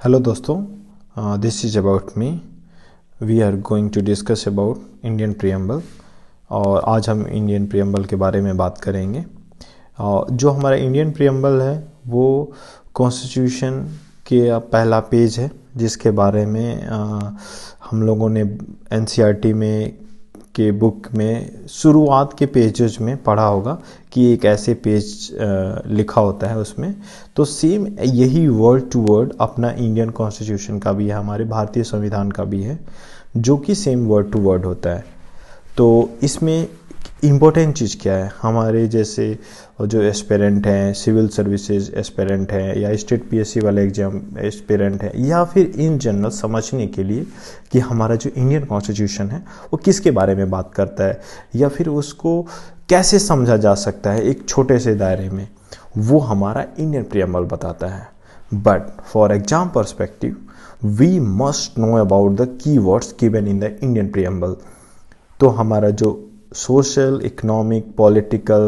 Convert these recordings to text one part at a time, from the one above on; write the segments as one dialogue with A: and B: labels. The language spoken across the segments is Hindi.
A: हेलो दोस्तों, this is about me. We are going to discuss about Indian preamble. और आज हम इंडियन प्रियम्बल के बारे में बात करेंगे। जो हमारा इंडियन प्रियम्बल है वो कॉन्स्टिट्यूशन के पहला पेज है, जिसके बारे में हम लोगों ने एनसीईआरटी में के बुक में शुरुआत के पेजेज में पढ़ा होगा कि एक ऐसे पेज लिखा होता है उसमें। तो सेम यही वर्ड टू वर्ड अपना इंडियन कॉन्स्टिट्यूशन का भी है, हमारे भारतीय संविधान का भी है, जो कि सेम वर्ड टू वर्ड होता है। तो इसमें इम्पोर्टेंट चीज़ क्या है, हमारे जैसे जो एस्पिरेंट हैं, सिविल सर्विसेज एस्पिरेंट हैं, या स्टेट पीएससी वाले एग्जाम एस्पिरेंट हैं, या फिर इन जनरल समझने के लिए कि हमारा जो इंडियन कॉन्स्टिट्यूशन है वो किसके बारे में बात करता है, या फिर उसको कैसे समझा जा सकता है एक छोटे से दायरे में, वो हमारा इंडियन प्रियम्बल बताता है। But for exam perspective we must know about the keywords given in the Indian preamble. तो हमारा जो social, economic, political,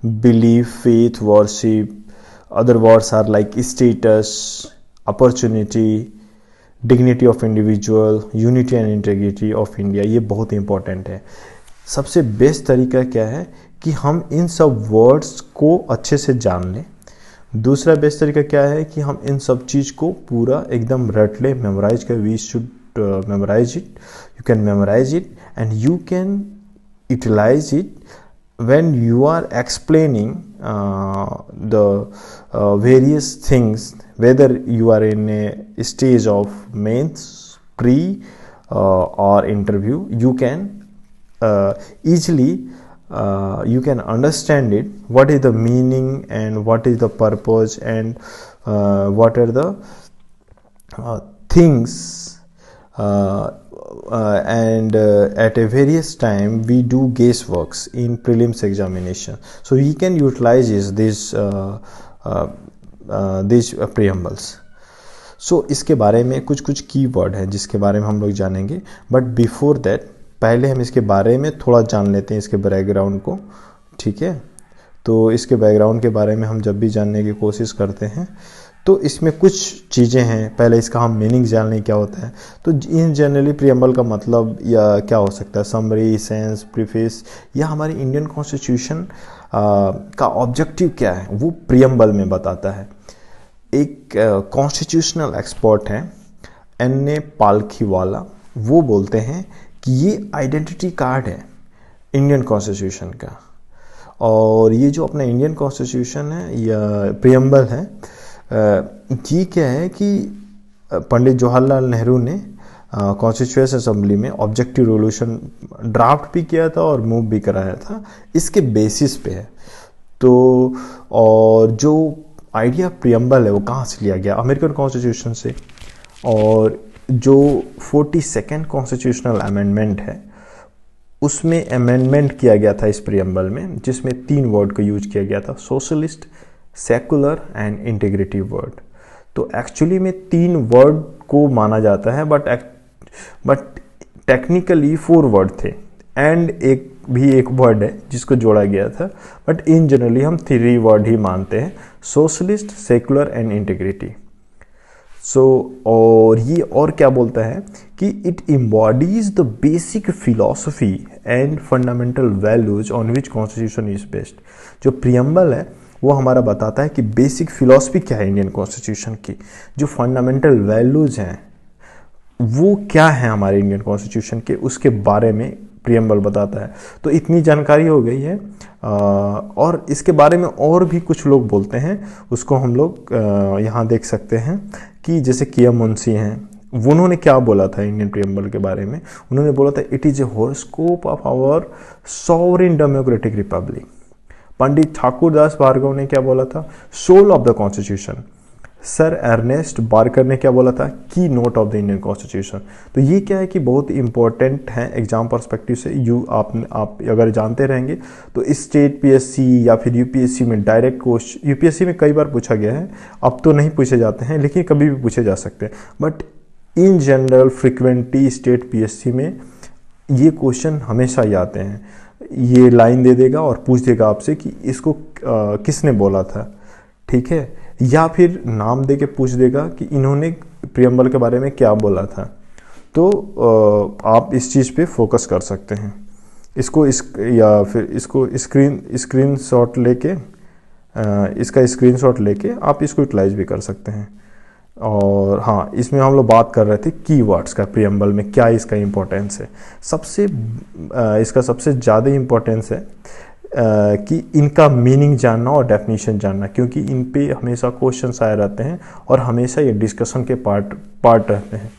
A: belief, faith, worship, other words are like status, opportunity, dignity of individual, unity and integrity of India, ये बहुत इंपॉर्टेंट है। सबसे बेस्ट तरीका क्या है कि हम इन सब वर्ड्स को अच्छे से जान लें। दूसरा बेस्ट तरीका क्या है कि हम इन सब चीज़ को पूरा एकदम रट लें, मेमोराइज कर। We should memorize it, you can memorize it and you can utilize it when you are explaining the various things, whether you are in a stage of mains, pre or interview. You can easily you can understand it, what is the meaning and what is the purpose and what are the things. And at a various time we do guessworks in prelims examination, so we can utilize these preambles. So इसके बारे में कुछ कुछ कीवर्ड हैं जिसके बारे में हम लोग जानेंगे, बट बिफोर दैट पहले हम इसके बारे में थोड़ा जान लेते हैं, इसके बैकग्राउंड को। ठीक है, तो इसके बैकग्राउंड के बारे में हम जब भी जानने की कोशिश करते हैं तो इसमें कुछ चीज़ें हैं। पहले इसका हम मीनिंग जान लें क्या होता है। तो इन जनरली प्रियम्बल का मतलब या क्या हो सकता है, समरी, सेंस, प्रीफेस, या हमारी इंडियन कॉन्स्टिट्यूशन का ऑब्जेक्टिव क्या है वो प्रियम्बल में बताता है। एक कॉन्स्टिट्यूशनल एक्सपर्ट हैं एन.ए. पालखीवाला, वो बोलते हैं कि ये आइडेंटिटी कार्ड है इंडियन कॉन्स्टिट्यूशन का। और ये जो अपना इंडियन कॉन्स्टिट्यूशन है या प्रियम्बल है, ये क्या है कि पंडित जवाहरलाल नेहरू ने कॉन्स्टिट्यूएंट असेंबली में ऑब्जेक्टिव रेजोल्यूशन ड्राफ्ट भी किया था और मूव भी कराया था, इसके बेसिस पे है। तो और जो आइडिया प्रियम्बल है वो कहाँ से लिया गया, अमेरिकन कॉन्स्टिट्यूशन से। और जो 42nd कॉन्स्टिट्यूशनल अमेंडमेंट है उसमें अमेंडमेंट किया गया था इस प्रियम्बल में, जिसमें 3 वर्ड का यूज किया गया था, socialist, secular and integrity word. तो एक्चुअली में 3 वर्ड को माना जाता है, बट टेक्निकली 4 वर्ड थे एंड एक वर्ड है जिसको जोड़ा गया था, बट इन जनरली हम 3 वर्ड ही मानते हैं, सोशलिस्ट, सेकुलर एंड इंटीग्रिटी। सो और ये और क्या बोलता है कि it embodies the basic philosophy and fundamental values on which constitution is based. जो प्रियम्बल है वो हमारा बताता है कि बेसिक फिलॉसफी क्या है इंडियन कॉन्स्टिट्यूशन की, जो फंडामेंटल वैल्यूज हैं वो क्या है हमारे इंडियन कॉन्स्टिट्यूशन के, उसके बारे में प्रियम्बल बताता है। तो इतनी जानकारी हो गई है। और इसके बारे में और भी कुछ लोग बोलते हैं, उसको हम लोग यहाँ देख सकते हैं कि जैसे के.एम. मुंशी हैं, उन्होंने क्या बोला था इंडियन प्रियम्बल के बारे में। उन्होंने बोला था it is a horoscope of our sovereign democratic republic. Pandit Thakurdas Bhargav ने क्या बोला था, soul of the constitution. Sir Ernest Barker ने क्या बोला था, key note of the Indian constitution. तो ये क्या है कि बहुत इंपॉर्टेंट है एग्जाम पर्सपेक्टिव से। आप अगर जानते रहेंगे तो स्टेट पीएससी या फिर यूपीएससी में डायरेक्ट क्वेश्चन, यूपीएससी में कई बार पूछा गया है, अब तो नहीं पूछे जाते हैं लेकिन कभी भी पूछे जा सकते हैं, but in general frequently state PSC में ये क्वेश्चन हमेशा ही आते हैं। ये लाइन दे देगा और पूछ देगा आपसे कि इसको किसने बोला था, ठीक है, या फिर नाम दे के पूछ देगा कि इन्होंने प्रियम्बल के बारे में क्या बोला था। तो आप इस चीज़ पे फोकस कर सकते हैं। या फिर इसको स्क्रीनशॉट लेके इसका स्क्रीनशॉट लेके आप इसको यूटिलाइज भी कर सकते हैं। और हाँ, इसमें हम लोग बात कर रहे थे कीवर्ड्स का, प्रियम्बल में क्या इसका इम्पोर्टेंस है। इसका सबसे ज़्यादा इम्पोर्टेंस है कि इनका मीनिंग जानना और डेफिनेशन जानना, क्योंकि इन पे हमेशा क्वेश्चंस आए रहते हैं और हमेशा ये डिस्कशन के पार्ट रहते हैं।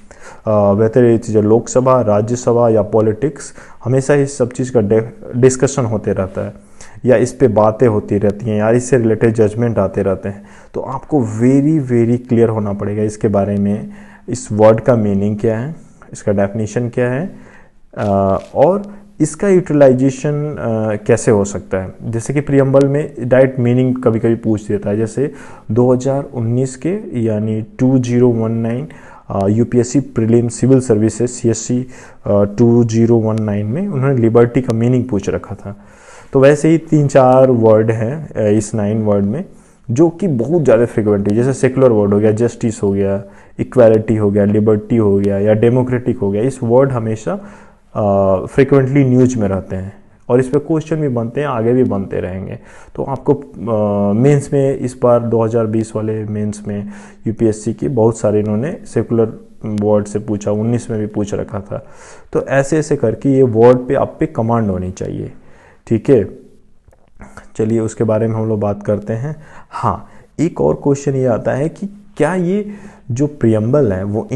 A: बेहतर ये चीज़ लोकसभा, राज्यसभा या पॉलिटिक्स, हमेशा इस सब चीज़ का डिस्कशन होते रहता है या इस पे बातें होती रहती हैं या इससे रिलेटेड जजमेंट आते रहते हैं। तो आपको वेरी वेरी क्लियर होना पड़ेगा इसके बारे में, इस वर्ड का मीनिंग क्या है, इसका डेफिनेशन क्या है और इसका यूटिलाइजेशन कैसे हो सकता है। जैसे कि प्रियम्बल में डायरेक्ट मीनिंग कभी कभी पूछ देता है। जैसे 2019 के यानी 2019 UPSC prelim civil services CSC 2019 में उन्होंने लिबर्टी का मीनिंग पूछ रखा था। तो वैसे ही 3-4 वर्ड हैं इस 9 वर्ड में जो कि बहुत ज़्यादा फ्रिक्वेंट है। जैसे सेकुलर वर्ड हो गया, जस्टिस हो गया, इक्वालिटी हो गया, लिबर्टी हो गया या डेमोक्रेटिक हो गया। इस वर्ड हमेशा फ्रिक्वेंटली न्यूज में रहते हैं और इस पर क्वेश्चन भी बनते हैं, आगे भी बनते रहेंगे। तो आपको मेंस में इस बार 2020 वाले मेंस में यूपीएससी की बहुत सारे इन्होंने सेकुलर वर्ड से पूछा, 19 में भी पूछ रखा था। तो ऐसे ऐसे करके ये वर्ड पे आप पे कमांड होनी चाहिए, ठीक है। चलिए उसके बारे में हम लोग बात करते हैं। हाँ, एक और क्वेश्चन ये आता है कि क्या ये जो प्रियम्बल है वो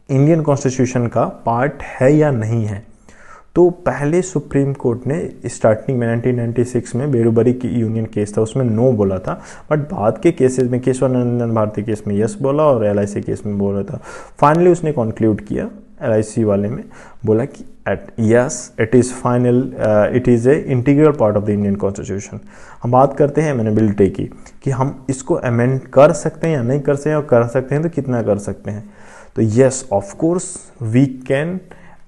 A: इंडियन कॉन्स्टिट्यूशन का पार्ट है या नहीं है। तो पहले सुप्रीम कोर्ट ने स्टार्टिंग में 1996 में बेरूबरी की यूनियन केस था, उसमें नो बोला था। बट बाद के केसेस में केशवानंदन भारती केस में यस बोला और LIC केस में बोला था। फाइनली उसने कंक्लूड किया LIC वाले में, बोला कि yes it is final, it is A integral part of the Indian constitution. हम बात करते हैं अमेंडेबिलिटी की कि हम इसको अमेंड कर सकते हैं या नहीं कर सकते हैं, और कर सकते हैं तो कितना कर सकते हैं। तो yes of course we can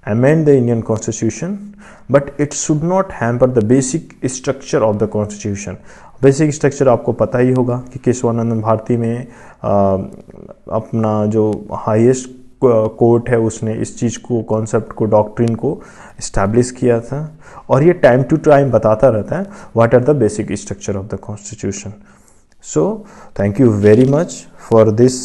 A: amend the Indian Constitution, but it should not hamper the basic structure of the Constitution. Basic structure आपको पता ही होगा कि केशवानंद भारती में अपना जो हाईएस्ट कोर्ट है उसने इस चीज़ को, कॉन्सेप्ट को, डॉक्ट्रिन को इस्टेब्लिश किया था और ये टाइम टू टाइम बताता रहता है what are the basic structure of the constitution. So thank you very much for this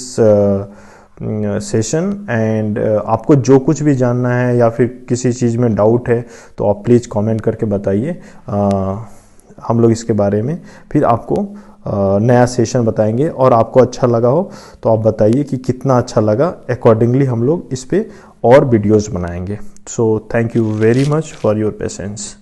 A: session and आपको जो कुछ भी जानना है या फिर किसी चीज़ में डाउट है तो आप प्लीज़ कमेंट करके बताइए। हम लोग इसके बारे में फिर आपको नया सेशन बताएंगे और आपको अच्छा लगा हो तो आप बताइए कि कितना अच्छा लगा। अकॉर्डिंगली हम लोग इस पे और वीडियोस बनाएंगे। सो thank you very much for your patience.